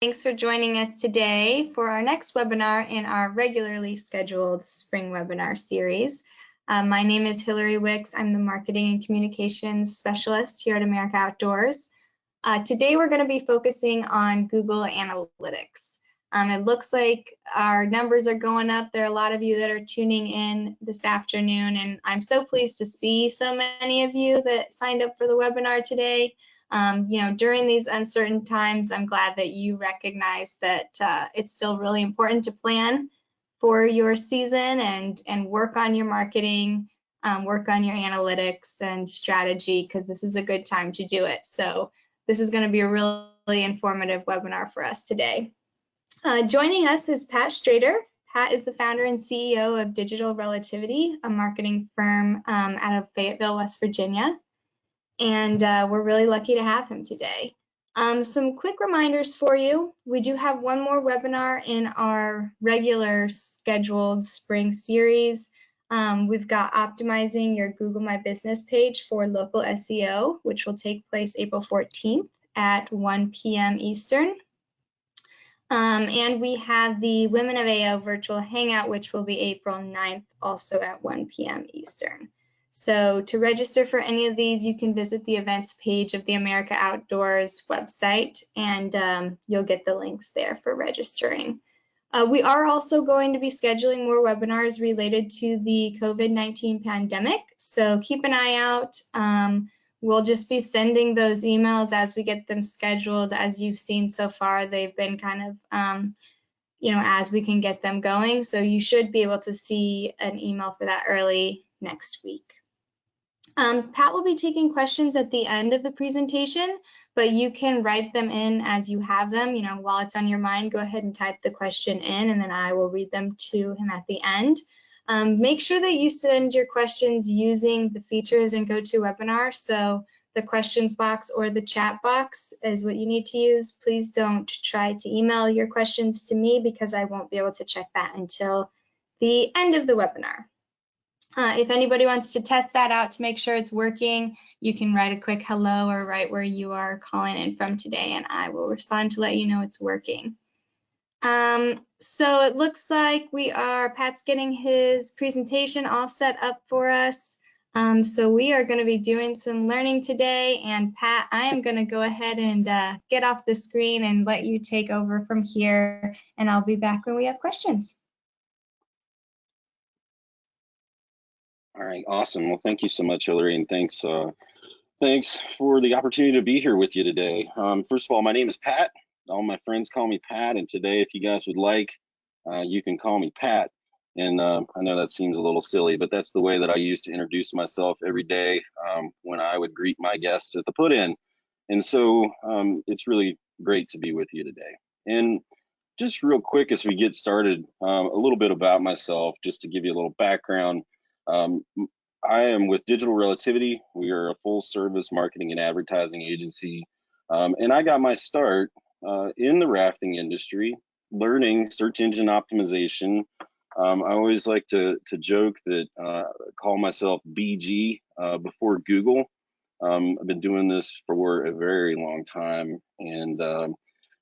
Thanks for joining us today for our next webinar in our regularly scheduled spring webinar series. My name is Hillary Wicks. I'm the Marketing and Communications Specialist here at America Outdoors. Today we're going to be focusing on Google Analytics. It looks like our numbers are going up. There are a lot of you that are tuning in this afternoon, and I'm so pleased to see so many of you that signed up for the webinar today. During these uncertain times, I'm glad that you recognize that it's still really important to plan for your season and work on your marketing, work on your analytics and strategy, because this is a good time to do it. So this is going to be a really informative webinar for us today. Joining us is Pat Strader. Pat is the founder and CEO of Digital Relativity, a marketing firm out of Fayetteville, West Virginia. And we're really lucky to have him today. Some quick reminders for you. We do have one more webinar in our regular scheduled spring series. We've got optimizing your Google My Business page for local SEO, which will take place April 14th at 1 p.m. Eastern. And we have the Women of AO virtual hangout, which will be April 9th, also at 1 p.m. Eastern. So to register for any of these, you can visit the events page of the America Outdoors website, and you'll get the links there for registering. We are also going to be scheduling more webinars related to the COVID-19 pandemic, so keep an eye out. We'll just be sending those emails as we get them scheduled. As you've seen so far, they've been kind of as we can get them going. So you should be able to see an email for that early next week. Pat will be taking questions at the end of the presentation, but you can write them in as you have them. While it's on your mind, go ahead and type the question in, and then I will read them to him at the end. Make sure that you send your questions using the features in GoToWebinar. So the questions box or the chat box is what you need to use. Please don't try to email your questions to me, because I won't be able to check that until the end of the webinar. If anybody wants to test that out to make sure it's working, you can write a quick hello or write where you are calling in from today, and I will respond to let you know it's working. So it looks like Pat's getting his presentation all set up for us. So we are going to be doing some learning today, and Pat, I am going to go ahead and get off the screen and let you take over from here, and I'll be back when we have questions. All right, awesome. Well, thank you so much, Hillary, and thanks for the opportunity to be here with you today. First of all, my name is Pat. All my friends call me Pat, and today, if you guys would like, you can call me Pat. And I know that seems a little silly, but that's the way that I used to introduce myself every day when I would greet my guests at the put-in. And so it's really great to be with you today. And just real quick as we get started, a little bit about myself, just to give you a little background. I am with Digital Relativity. We are a full-service marketing and advertising agency, and I got my start in the rafting industry, learning search engine optimization. I always like to joke that call myself BG before Google. I've been doing this for a very long time, and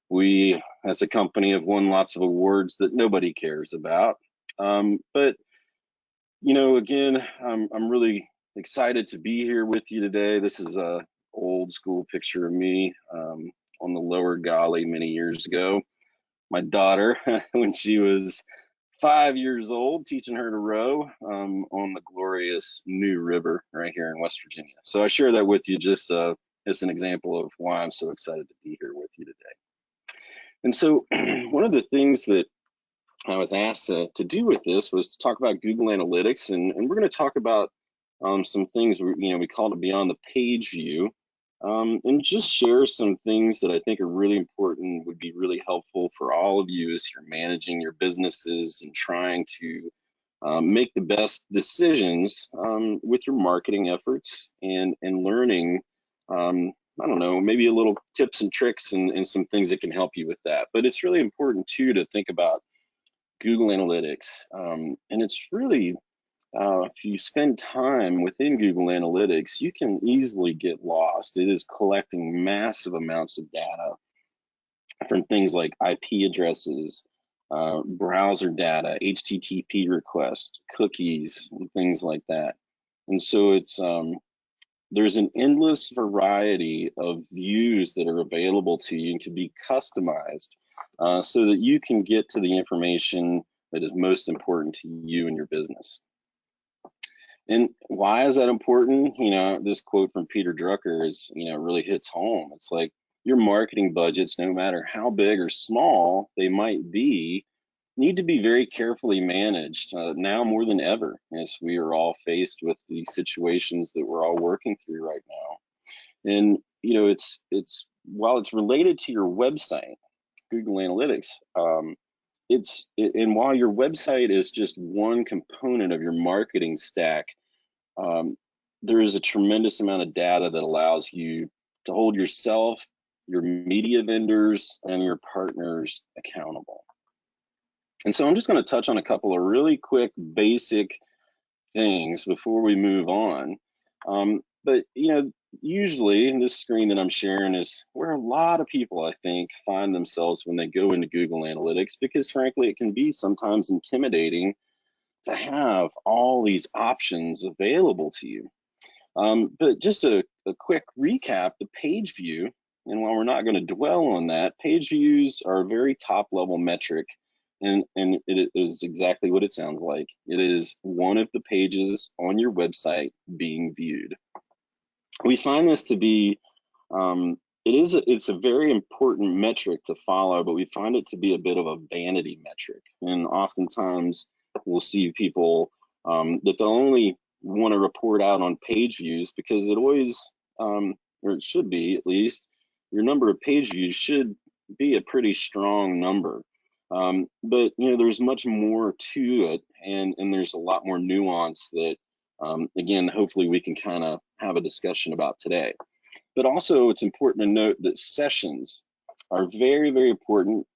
we, as a company, have won lots of awards that nobody cares about. But again, I'm really excited to be here with you today. This is a old school picture of me on the lower Golly many years ago. My daughter, when she was 5 years old, teaching her to row on the glorious New River right here in West Virginia. So I share that with you just as an example of why I'm so excited to be here with you today. And so one of the things that I was asked to do with this was to talk about Google Analytics, and we're going to talk about some things we call it beyond the page view, and just share some things that I think are really important, would be really helpful for all of you as you're managing your businesses and trying to make the best decisions with your marketing efforts and learning, I don't know, maybe a little tips and tricks and some things that can help you with that. But it's really important too to think about Google Analytics, and it's really, if you spend time within Google Analytics, you can easily get lost. It is collecting massive amounts of data from things like IP addresses, browser data, HTTP requests, cookies, and things like that. And so there's an endless variety of views that are available to you and can be customized so that you can get to the information that is most important to you and your business. And why is that important? This quote from Peter Drucker really hits home. It's like your marketing budgets, no matter how big or small they might be, need to be very carefully managed now more than ever, as we are all faced with the situations that we're all working through right now. And it's while it's related to your website, Google Analytics, and while your website is just one component of your marketing stack, there is a tremendous amount of data that allows you to hold yourself, your media vendors, and your partners accountable. And so I'm just going to touch on a couple of really quick basic things before we move on. But usually this screen that I'm sharing is where a lot of people, I think, find themselves when they go into Google Analytics, because frankly, it can be sometimes intimidating to have all these options available to you. But just a quick recap, the page view, and while we're not going to dwell on that, page views are a very top level metric, and it is exactly what it sounds like. It is one of the pages on your website being viewed. We find this to be, it's a very important metric to follow, but we find it to be a bit of a vanity metric. And oftentimes we'll see people that they'll only want to report out on page views because it always, or it should be at least, your number of page views should be a pretty strong number. But there's much more to it, and there's a lot more nuance that, again, hopefully we can kind of have a discussion about today. But also it's important to note that sessions are very, very important,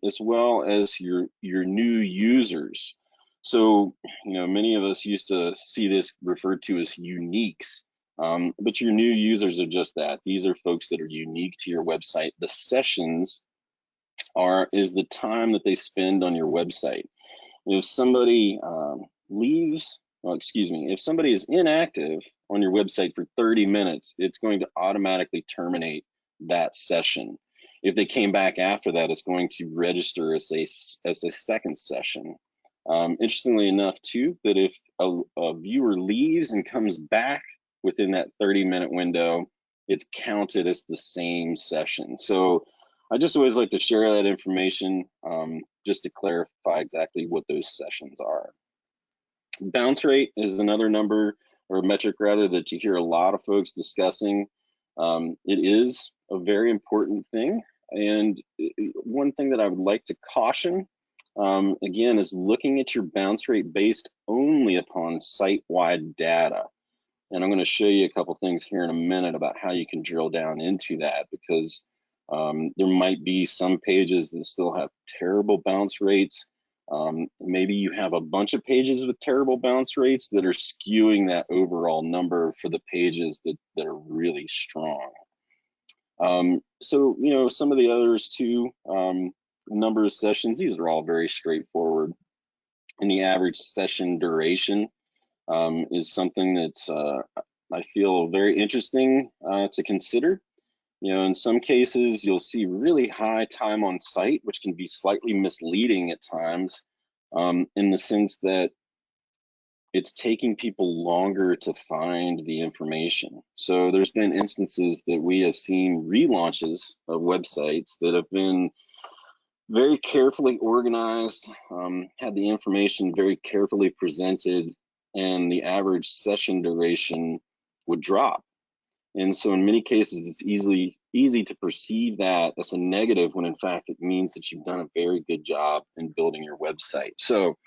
as well as your new users. So, many of us used to see this referred to as uniques, but your new users are just that. These are folks that are unique to your website. The sessions is the time that they spend on your website. If somebody if somebody is inactive on your website for 30 minutes, it's going to automatically terminate that session. If they came back after that, it's going to register as a second session. Interestingly enough, too, that if a viewer leaves and comes back within that 30-minute window, it's counted as the same session. So I just always like to share that information just to clarify exactly what those sessions are. Bounce rate is another number, or a metric rather, that you hear a lot of folks discussing. It is a very important thing. And one thing that I would like to caution, again, is looking at your bounce rate based only upon site-wide data. And I'm going to show you a couple things here in a minute about how you can drill down into that, because there might be some pages that still have terrible bounce rates. Maybe you have a bunch of pages with terrible bounce rates that are skewing that overall number for the pages that are really strong. So, some of the others too, number of sessions, these are all very straightforward. And the average session duration is something that's, I feel, very interesting to consider. In some cases, you'll see really high time on site, which can be slightly misleading at times, in the sense that it's taking people longer to find the information. So there's been instances that we have seen relaunches of websites that have been very carefully organized, had the information very carefully presented, and the average session duration would drop. And so in many cases, it's easy to perceive that as a negative, when in fact it means that you've done a very good job in building your website. So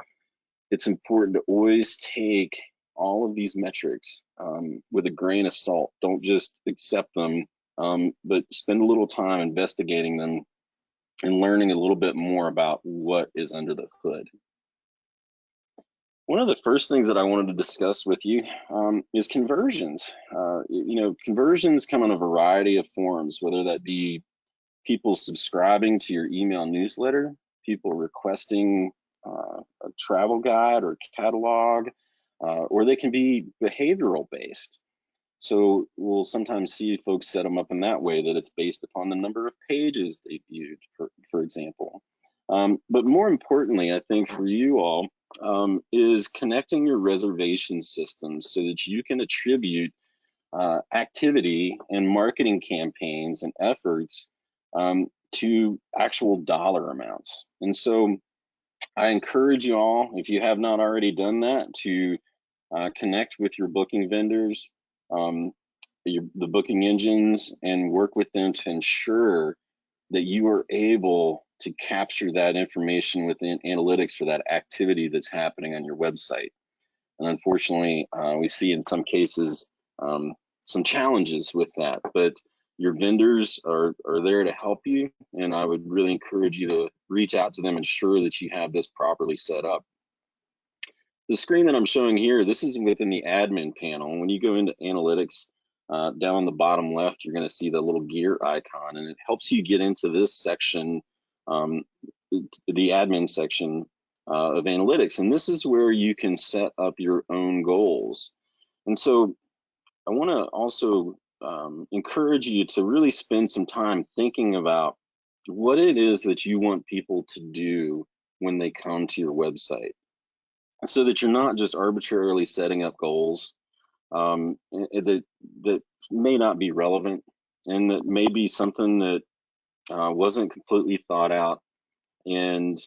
it's important to always take all of these metrics with a grain of salt. Don't just accept them, but spend a little time investigating them and learning a little bit more about what is under the hood. One of the first things that I wanted to discuss with you is conversions. Conversions come in a variety of forms, whether that be people subscribing to your email newsletter, people requesting a travel guide or catalog, or they can be behavioral based. So we'll sometimes see folks set them up in that way, that it's based upon the number of pages they viewed, for example. But more importantly, I think for you all, is connecting your reservation systems so that you can attribute activity and marketing campaigns and efforts to actual dollar amounts. And so I encourage you all, if you have not already done that, to connect with your booking vendors, the booking engines, and work with them to ensure that you are able to capture that information within analytics for that activity that's happening on your website. And unfortunately, we see in some cases some challenges with that, but your vendors are there to help you, and I would really encourage you to reach out to them and ensure that you have this properly set up. The screen that I'm showing here, this is within the admin panel. When you go into analytics, down on the bottom left, you're going to see the little gear icon, and it helps you get into this section, the admin section of analytics. And this is where you can set up your own goals. And so I want to also encourage you to really spend some time thinking about what it is that you want people to do when they come to your website, so that you're not just arbitrarily setting up goals that may not be relevant, and that may be something that wasn't completely thought out. And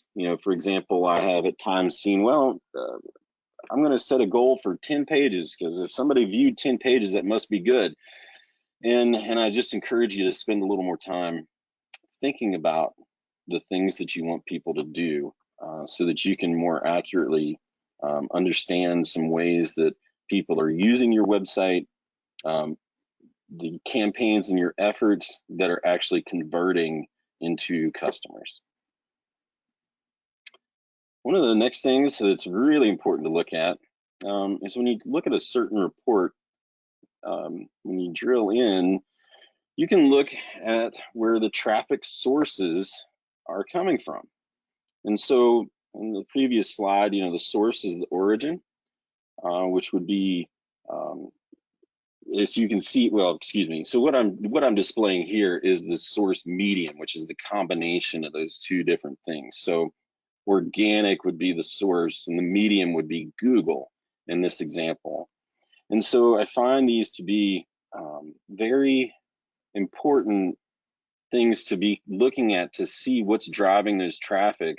for example, I have at times seen, well, I'm going to set a goal for 10 pages because if somebody viewed 10 pages, that must be good. And I just encourage you to spend a little more time thinking about the things that you want people to do, so that you can more accurately understand some ways that people are using your website, the campaigns and your efforts that are actually converting into customers. One of the next things that's really important to look at is when you look at a certain report, when you drill in, you can look at where the traffic sources are coming from. And so in the previous slide, the source is the origin, which would be, as you can see, well, excuse me. So what I'm displaying here is the source medium, which is the combination of those two different things. So organic would be the source, and the medium would be Google in this example. And so I find these to be very important things to be looking at to see what's driving those traffic.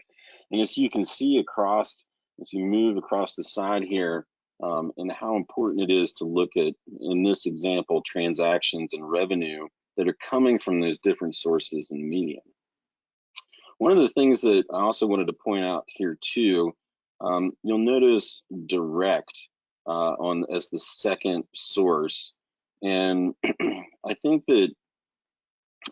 And as you can see across, as you move across the side here, and how important it is to look at, in this example, transactions and revenue that are coming from those different sources in the medium. One of the things that I also wanted to point out here too, you'll notice direct as the second source. And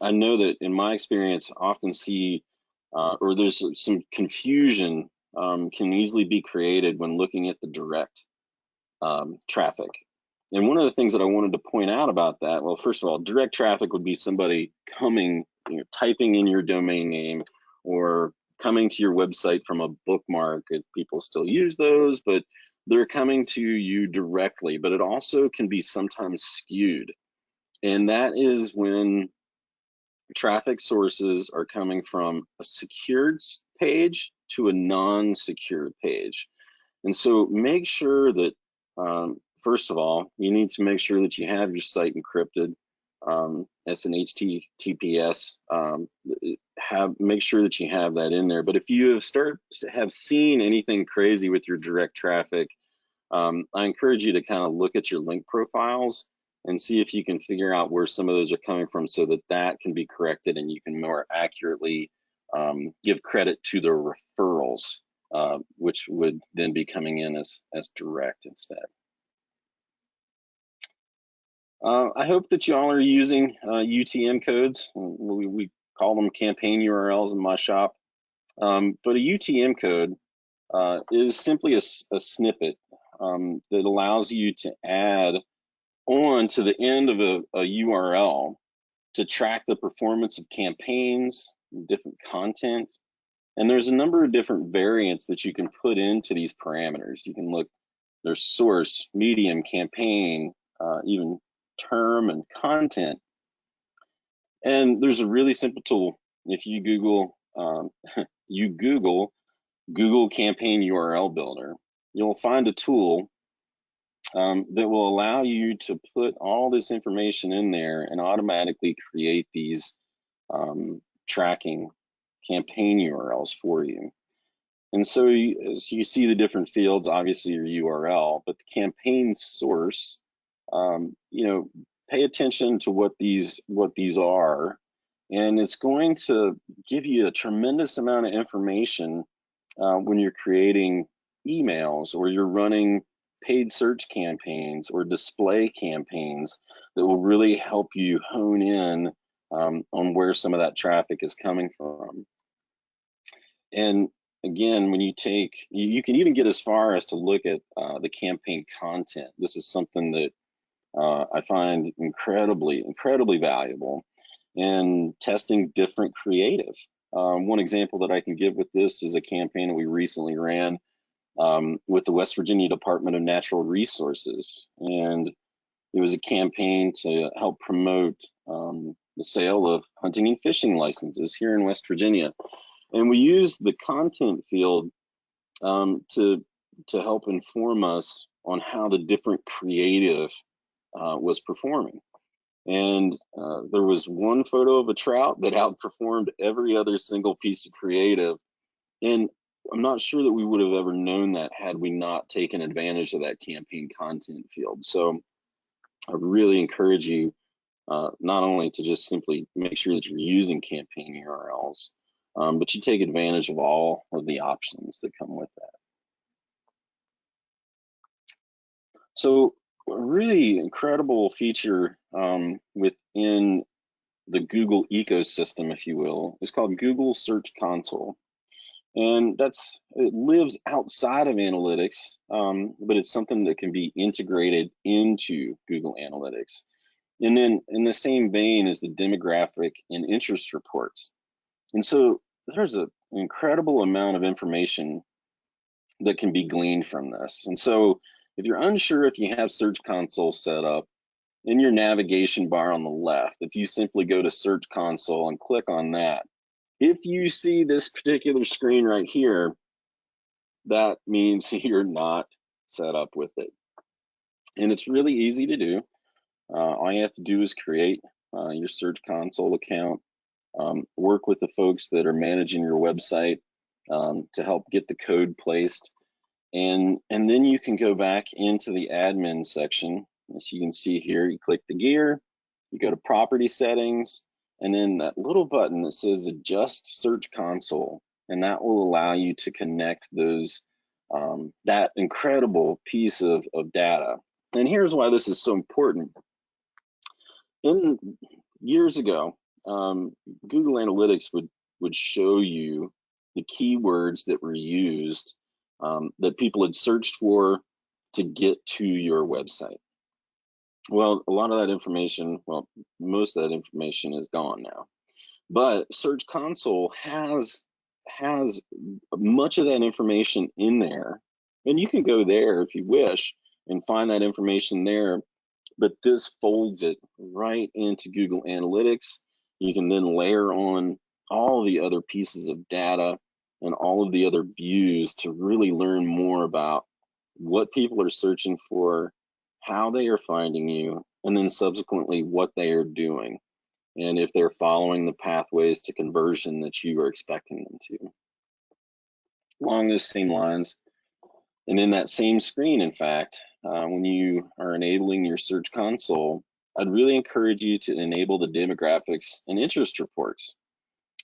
I know that in my experience, I often see, or there's some confusion can easily be created when looking at the direct traffic. And one of the things that I wanted to point out about that, well, first of all, direct traffic would be somebody coming, typing in your domain name or coming to your website from a bookmark, if people still use those, but they're coming to you directly. But it also can be sometimes skewed. And that is when traffic sources are coming from a secured page to a non-secured page. And so make sure that, first of all, you need to make sure that you have your site encrypted. That's an HTTPS. Make sure that you have that in there. But if you have seen anything crazy with your direct traffic, I encourage you to kind of look at your link profiles and see if you can figure out where some of those are coming from, so that that can be corrected and you can more accurately give credit to the referrals, which would then be coming in as direct instead. I hope that y'all are using UTM codes. We call them campaign URLs in my shop. But a UTM code is simply a snippet that allows you to add on to the end of a URL to track the performance of campaigns, different content. And there's a number of different variants that you can put into these parameters. You can look, there's source, medium, campaign, even term and content. And there's a really simple tool. If you Google, Google Campaign URL Builder, you'll find a tool that will allow you to put all this information in there and automatically create these tracking campaign URLs for you. And so you see the different fields, obviously your URL, but the campaign source, pay attention to what these are, and it's going to give you a tremendous amount of information when you're creating emails or you're running paid search campaigns or display campaigns that will really help you hone in on where some of that traffic is coming from. And again, when you can even get as far as to look at the campaign content. This is something that I find incredibly valuable in testing different creative. One example that I can give with this is a campaign that we recently ran with the West Virginia Department of Natural Resources. And it was a campaign to help promote the sale of hunting and fishing licenses here in West Virginia. And we used the content field to help inform us on how the different creative was performing. And there was one photo of a trout that outperformed every other single piece of creative. And I'm not sure that we would have ever known that had we not taken advantage of that campaign content field. So I really encourage you not only to just simply make sure that you're using campaign URLs, but you take advantage of all of the options that come with that. So a really incredible feature within the Google ecosystem, if you will, is called Google Search Console. And it lives outside of analytics, but it's something that can be integrated into Google Analytics. And then in the same vein as the demographic and interest reports. And so there's an incredible amount of information that can be gleaned from this. And so if you're unsure if you have Search Console set up, in your navigation bar on the left, if you simply go to Search Console and click on that, if you see this particular screen right here, that means you're not set up with it. And it's really easy to do. All you have to do is create your Search Console account, work with the folks that are managing your website to help get the code placed. And then you can go back into the admin section. As you can see here, you click the gear, you go to property settings, and then that little button that says adjust Search Console, and that will allow you to connect those that incredible piece of data. And here's why this is so important. Years ago, Google Analytics would show you the keywords that were used that people had searched for to get to your website. Well, a lot of that information, most of that information is gone now. But Search Console has much of that information in there. And you can go there if you wish and find that information there. But this folds it right into Google Analytics. You can then layer on all the other pieces of data and all of the other views to really learn more about what people are searching for, how they are finding you, and then subsequently what they are doing, and if they're following the pathways to conversion that you are expecting them to. Along those same lines, and in that same screen, in fact, when you are enabling your Search Console, I'd really encourage you to enable the demographics and interest reports.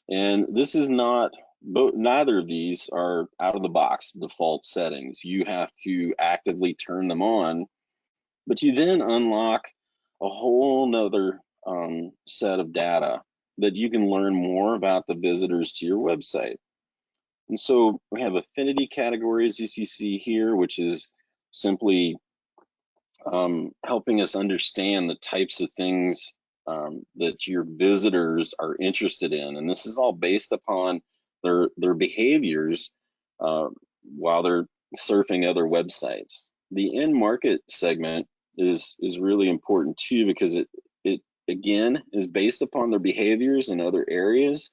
And this is not, neither of these are out of the box default settings. You have to actively turn them on, but you then unlock a whole nother set of data that you can learn more about the visitors to your website. And so we have affinity categories, as you see here, which is simply helping us understand the types of things that your visitors are interested in, and this is all based upon their behaviors while they're surfing other websites. The end market segment is really important too, because it again is based upon their behaviors in other areas,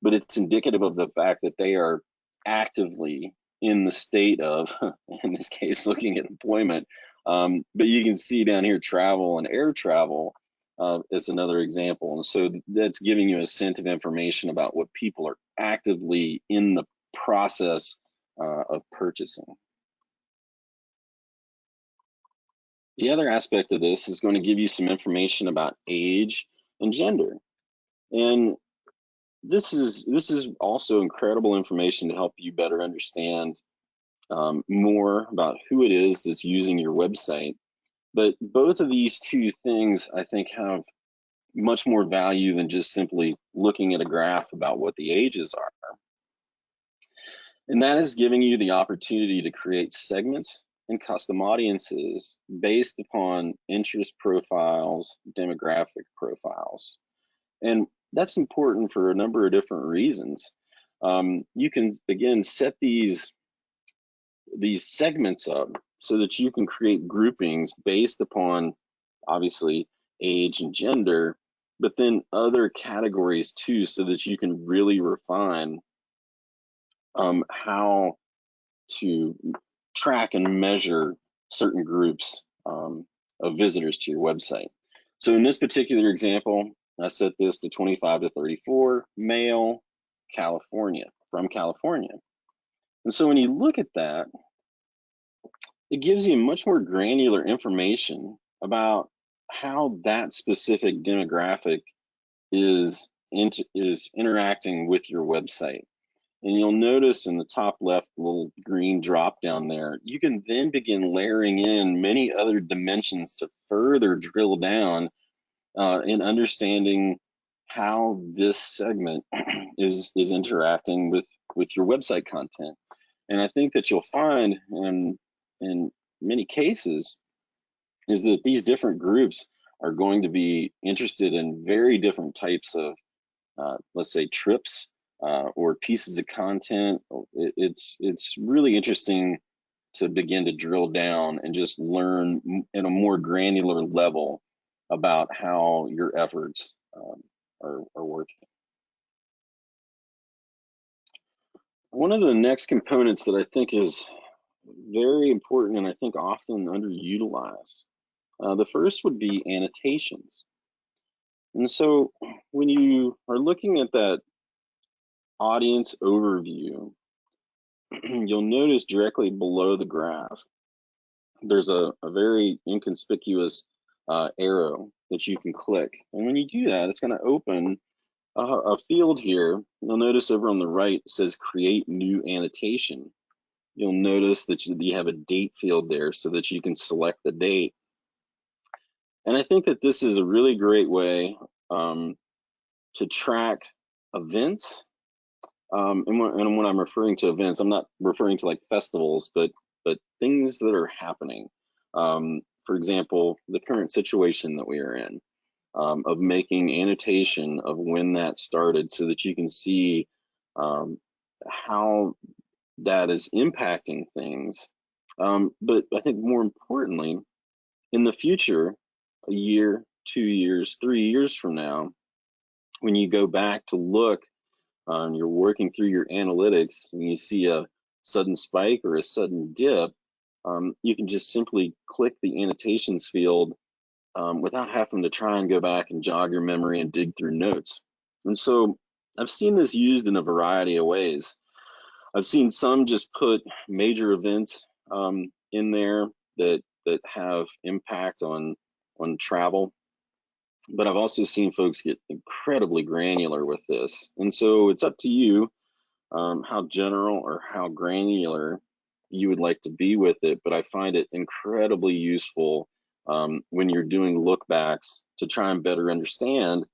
but it's indicative of the fact that they are actively in the state of, in this case, looking at employment. But you can see down here travel and air travel is another example. And so that's giving you a sense of information about what people are actively in the process of purchasing. The other aspect of this is going to give you some information about age and gender. And this is also incredible information to help you better understand more about who it is that's using your website. But both of these two things, I think, have much more value than just simply looking at a graph about what the ages are. And that is giving you the opportunity to create segments and custom audiences based upon interest profiles, demographic profiles. And that's important for a number of different reasons. You can, again, set these segments up so that you can create groupings based upon, obviously, age and gender, but then other categories too, so that you can really refine how to track and measure certain groups of visitors to your website. So in this particular example, I set this to 25 to 34, male, California, from California. And so when you look at that, it gives you much more granular information about how that specific demographic is interacting with your website. And you'll notice in the top left little green drop down there, you can then begin layering in many other dimensions to further drill down in understanding how this segment is interacting with your website content. And I think that you'll find in many cases is that these different groups are going to be interested in very different types of, let's say, trips or pieces of content. It's really interesting to begin to drill down and just learn in a more granular level about how your efforts are working. One of the next components that I think is very important and I think often underutilized, the first would be annotations. And so when you are looking at that audience overview, you'll notice directly below the graph, there's a very inconspicuous arrow that you can click. And when you do that, it's going to open a field here. You'll notice over on the right, it says create new annotation. You'll notice that you have a date field there so that you can select the date. And I think that this is a really great way to track events. And when I'm referring to events, I'm not referring to like festivals, but things that are happening. For example, the current situation that we are in, of making annotation of when that started so that you can see how that is impacting things. But I think more importantly, in the future, a year, 2 years, 3 years from now, when you go back to look, you're working through your analytics and you see a sudden spike or a sudden dip, you can just simply click the annotations field without having to try and go back and jog your memory and dig through notes. And so I've seen this used in a variety of ways. I've seen some just put major events in there that have impact on travel, but I've also seen folks get incredibly granular with this. And so it's up to you how general or how granular you would like to be with it, but I find it incredibly useful when you're doing look backs to try and better understand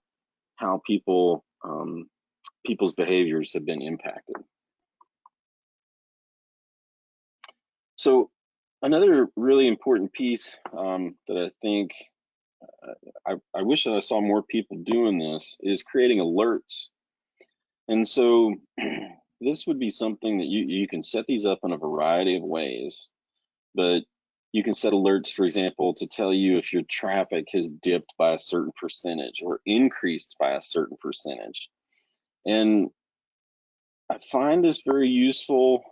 how people's behaviors have been impacted. So another really important piece that I think I wish that I saw more people doing this, is creating alerts. And so this would be something that you can set these up in a variety of ways, but you can set alerts, for example, to tell you if your traffic has dipped by a certain percentage or increased by a certain percentage. And I find this very useful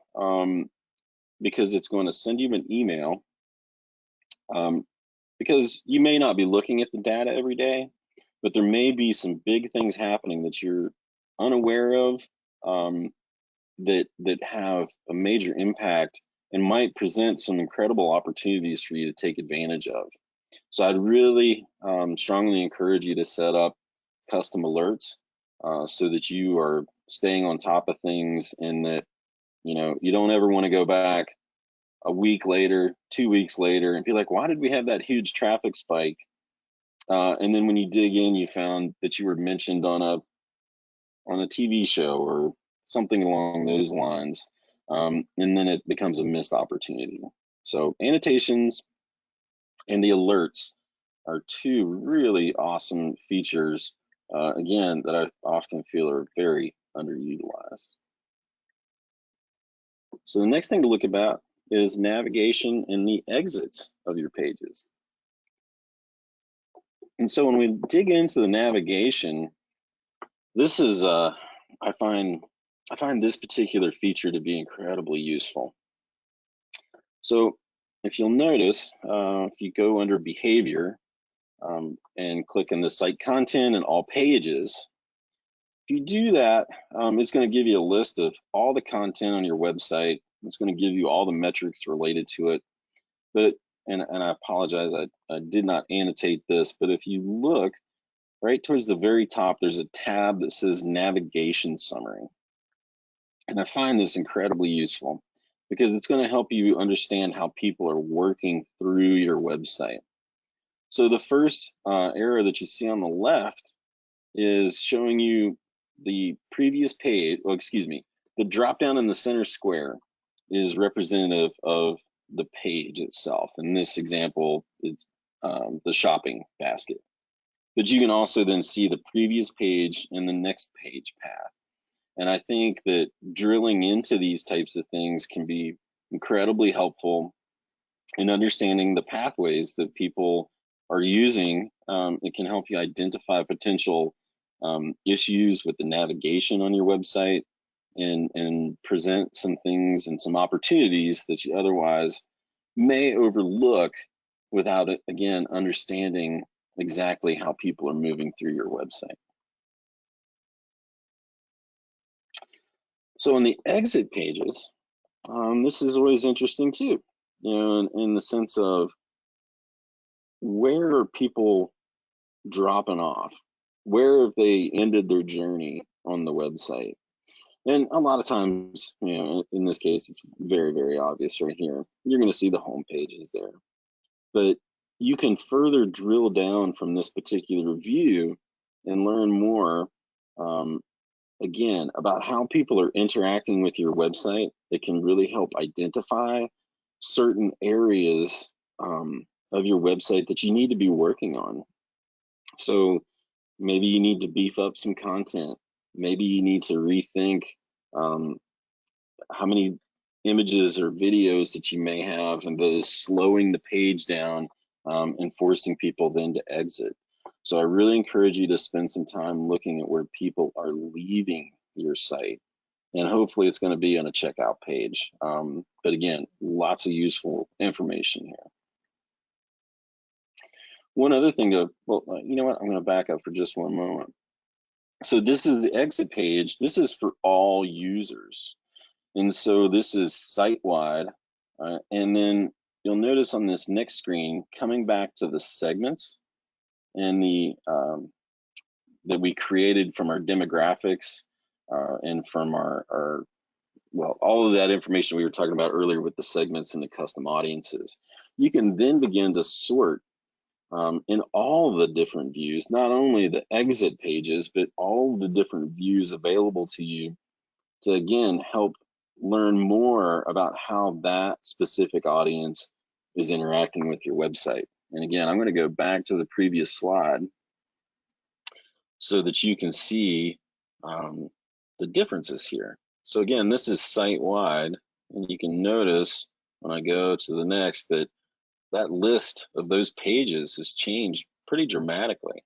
because it's going to send you an email, because you may not be looking at the data every day, but there may be some big things happening that you're unaware of, that have a major impact and might present some incredible opportunities for you to take advantage of. So I'd really strongly encourage you to set up custom alerts so that you are staying on top of things, and that you don't ever want to go back a week later, 2 weeks later, and be like, why did we have that huge traffic spike? And then when you dig in, you found that you were mentioned on a TV show or something along those lines, and then it becomes a missed opportunity. So annotations and the alerts are two really awesome features, again, that I often feel are very underutilized. So the next thing to look about is navigation and the exits of your pages. And so when we dig into the navigation, this is I find this particular feature to be incredibly useful. So if you'll notice, if you go under behavior and click in the site content and all pages, if you do that, it's going to give you a list of all the content on your website. It's going to give you all the metrics related to it. But and I apologize, I did not annotate this, but if you look right towards the very top, there's a tab that says navigation summary. And I find this incredibly useful because it's going to help you understand how people are working through your website. So the first arrow that you see on the left is showing you the previous page, oh, excuse me, the drop down in the center square is representative of the page itself. In this example, it's the shopping basket. But you can also then see the previous page and the next page path. And I think that drilling into these types of things can be incredibly helpful in understanding the pathways that people are using. It can help you identify potential issues with the navigation on your website, and present some things and some opportunities that you otherwise may overlook without, again, understanding exactly how people are moving through your website. So in the exit pages, this is always interesting too, in the sense of where are people dropping off? Where have they ended their journey on the website? And a lot of times, in this case, it's very, very obvious right here. You're going to see the home pages there. But you can further drill down from this particular view and learn more, again, about how people are interacting with your website. It can really help identify certain areas of your website that you need to be working on. So maybe you need to beef up some content. Maybe you need to rethink how many images or videos that you may have, and that is slowing the page down and forcing people then to exit. So I really encourage you to spend some time looking at where people are leaving your site, and hopefully it's going to be on a checkout page. But again, lots of useful information here. One other thing well, you know what, I'm going to back up for just one moment. So this is the exit page. This is for all users. And so this is site-wide. And then you'll notice on this next screen, coming back to the segments and the that we created from our demographics and from our well, all of that information we were talking about earlier with the segments and the custom audiences. You can then begin to sort in all the different views, not only the exit pages, but all the different views available to you to, again, help learn more about how that specific audience is interacting with your website. And again, I'm going to go back to the previous slide so that you can see the differences here. So again, this is site-wide, and you can notice when I go to the next that that list of those pages has changed pretty dramatically.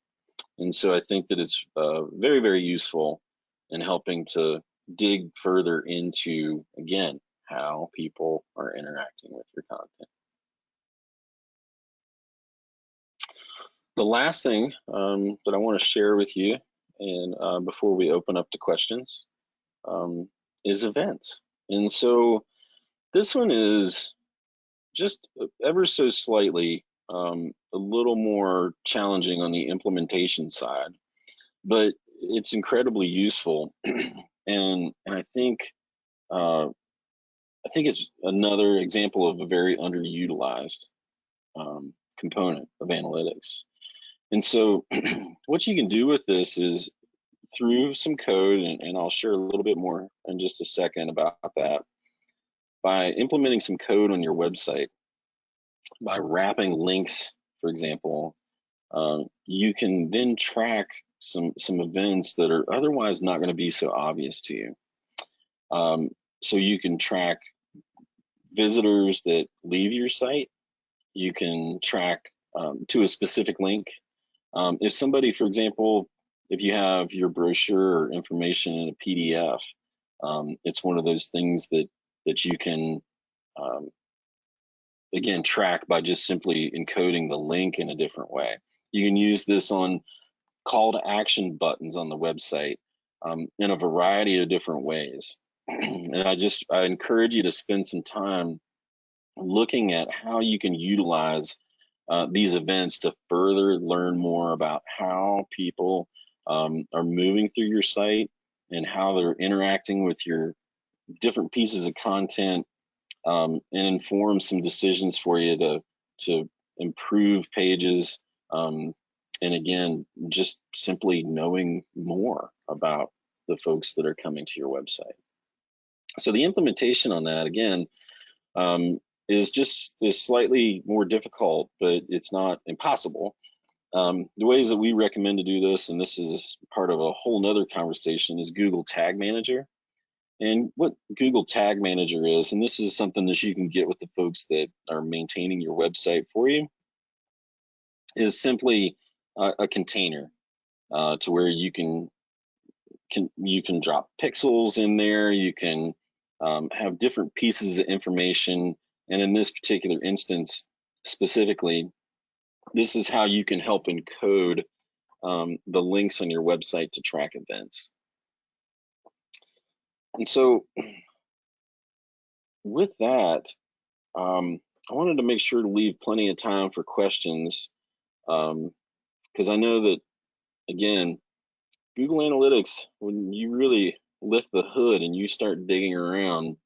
And so I think that it's very, very useful in helping to dig further into, again, how people are interacting with your content. The last thing that I want to share with you, and before we open up to questions, is events. And so this one is just ever so slightly a little more challenging on the implementation side, but it's incredibly useful. and I think it's another example of a very underutilized component of analytics. And so what you can do with this is through some code, and I'll share a little bit more in just a second about that, by implementing some code on your website, by wrapping links, for example, you can then track some events that are otherwise not going to be so obvious to you. So you can track visitors that leave your site. You can track to a specific link. If somebody, for example, if you have your brochure or information in a PDF, it's one of those things that you can again track by just simply encoding the link in a different way. You can use this on call to action buttons on the website in a variety of different ways. And I encourage you to spend some time looking at how you can utilize these events to further learn more about how people are moving through your site and how they're interacting with your different pieces of content, and inform some decisions for you to improve pages, and again, just simply knowing more about the folks that are coming to your website. So the implementation on that, again, is slightly more difficult, but it's not impossible. The ways that we recommend to do this, and this is part of a whole nother conversation, is Google Tag Manager. And what Google Tag Manager is, and this is something that you can get with the folks that are maintaining your website for you, is simply a container to where you can drop pixels in there. You can have different pieces of information, and in this particular instance specifically, this is how you can help encode the links on your website to track events. And so with that, I wanted to make sure to leave plenty of time for questions, because I know that, again, Google Analytics, when you really lift the hood and you start digging around,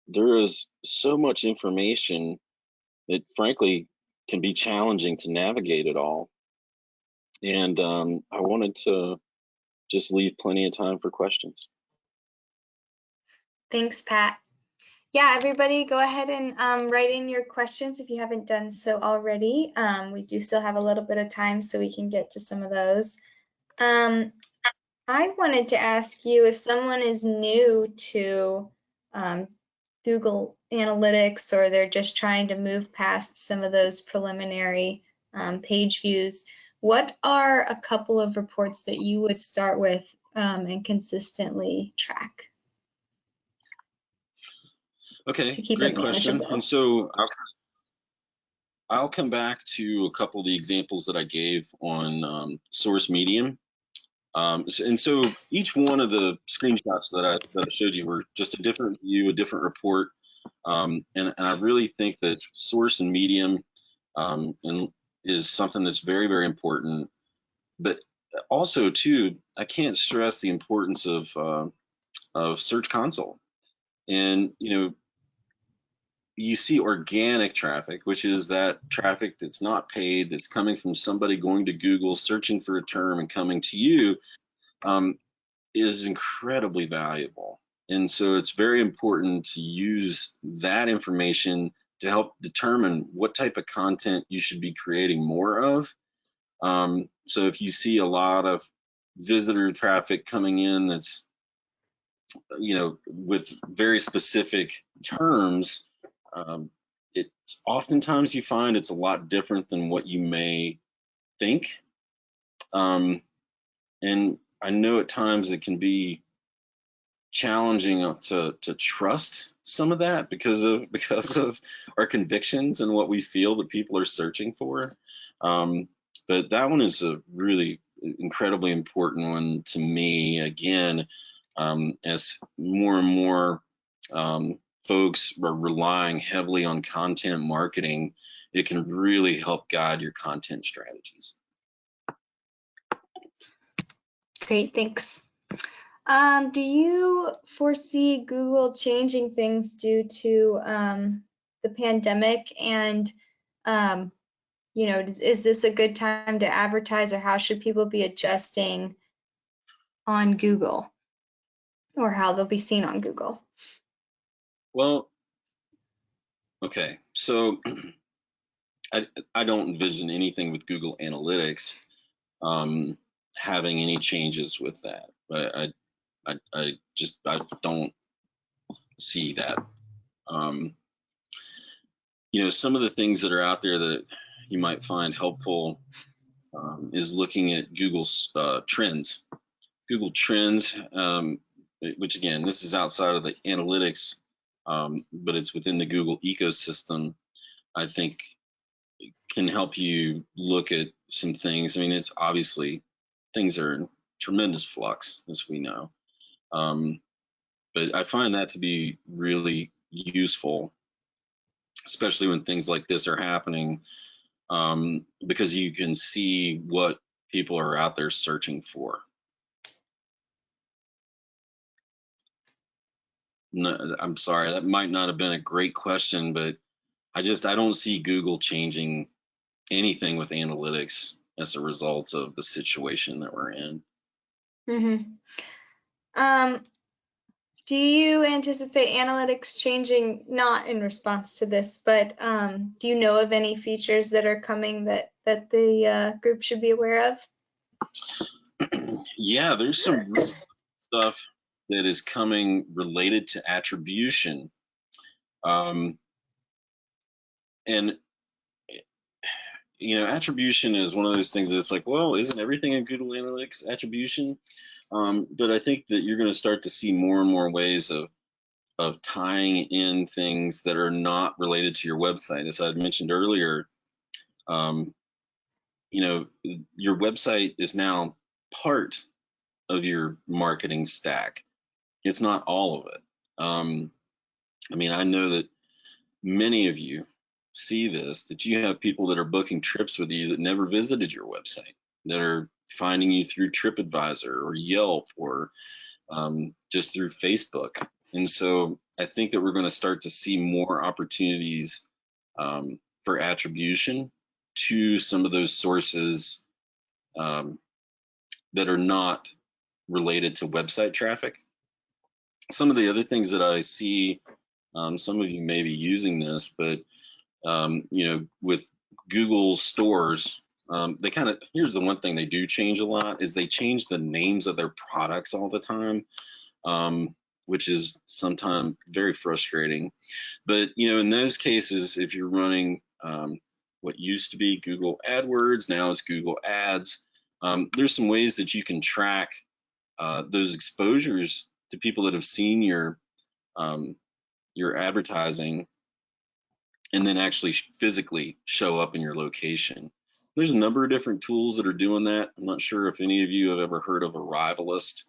there is so much information that frankly can be challenging to navigate it all. And I wanted to just leave plenty of time for questions. Thanks, Pat. Yeah, everybody go ahead and write in your questions if you haven't done so already. We do still have a little bit of time, so we can get to some of those. I wanted to ask you, if someone is new to Google Analytics, or they're just trying to move past some of those preliminary page views, what are a couple of reports that you would start with and consistently track? Okay, great question. And so I'll come back to a couple of the examples that I gave on Source Medium. And so each one of the screenshots that I showed you were just a different view, a different report. And I really think that Source and Medium is something that's very, very important. But also, too, I can't stress the importance of Search Console. And, you see organic traffic, which is that traffic that's not paid, that's coming from somebody going to Google, searching for a term and coming to you, is incredibly valuable. And so it's very important to use that information to help determine what type of content you should be creating more of. So if you see a lot of visitor traffic coming in that's, with very specific terms, it's oftentimes you find it's a lot different than what you may think. And I know at times it can be challenging to trust some of that because of our convictions and what we feel that people are searching for. But that one is a really incredibly important one to me. Again, as more and more folks are relying heavily on content marketing, it can really help guide your content strategies. Great, thanks. Do you foresee Google changing things due to the pandemic? And, is this a good time to advertise, or how should people be adjusting on Google, or how they'll be seen on Google? Well, okay, so I don't envision anything with Google Analytics having any changes with that. But I don't see that. Some of the things that are out there that you might find helpful is looking at Google's trends. Google Trends, which again, this is outside of the analytics, but it's within the Google ecosystem. I think can help you look at some things. I mean, it's obviously things are in tremendous flux, as we know. But I find that to be really useful, especially when things like this are happening, because you can see what people are out there searching for. No, I'm sorry, that might not have been a great question, but I don't see Google changing anything with analytics as a result of the situation that we're in. Do you anticipate analytics changing, not in response to this, but do you know of any features that are coming that the group should be aware of? Yeah, there's some stuff that is coming related to attribution. And attribution is one of those things that's like, well, isn't everything in Google Analytics attribution? But I think that you're going to start to see more and more ways of tying in things that are not related to your website. As I had mentioned earlier, your website is now part of your marketing stack. It's not all of it. I know that many of you see this, that you have people that are booking trips with you that never visited your website, that are finding you through TripAdvisor or Yelp or just through Facebook. And so I think that we're going to start to see more opportunities for attribution to some of those sources that are not related to website traffic. Some of the other things that I see, some of you may be using this, but with Google stores, here's the one thing they do change a lot is they change the names of their products all the time, which is sometimes very frustrating. But in those cases, if you're running what used to be Google AdWords, now it's Google Ads, there's some ways that you can track those exposures to people that have seen your advertising and then actually physically show up in your location. There's a number of different tools that are doing that. I'm not sure if any of you have ever heard of Arrivalist.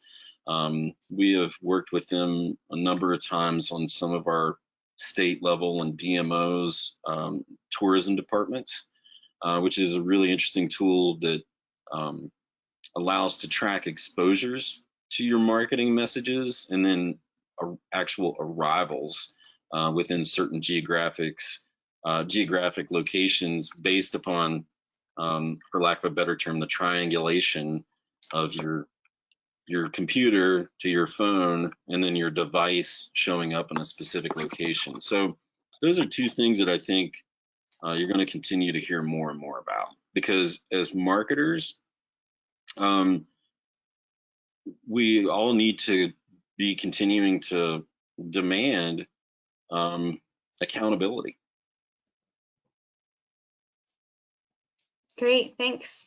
We have worked with them a number of times on some of our state level and DMOs, tourism departments, which is a really interesting tool that allows to track exposures to your marketing messages and then actual arrivals within certain geographic locations based upon, for lack of a better term, the triangulation of your computer to your phone and then your device showing up in a specific location. So those are two things that I think you're going to continue to hear more and more about, because as marketers, we all need to be continuing to demand accountability. Great, thanks.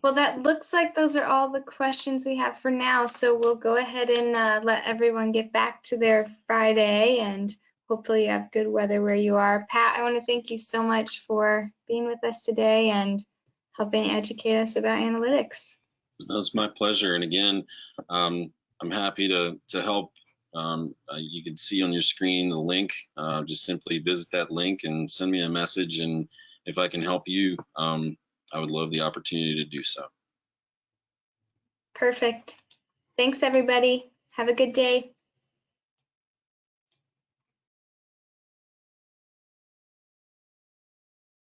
Well, that looks like those are all the questions we have for now. So we'll go ahead and let everyone get back to their Friday, and hopefully you have good weather where you are. Pat, I want to thank you so much for being with us today and helping educate us about analytics. That was my pleasure. And again, I'm happy to help. You can see on your screen the link. Just simply visit that link and send me a message. And if I can help you, I would love the opportunity to do so. Perfect. Thanks, everybody. Have a good day.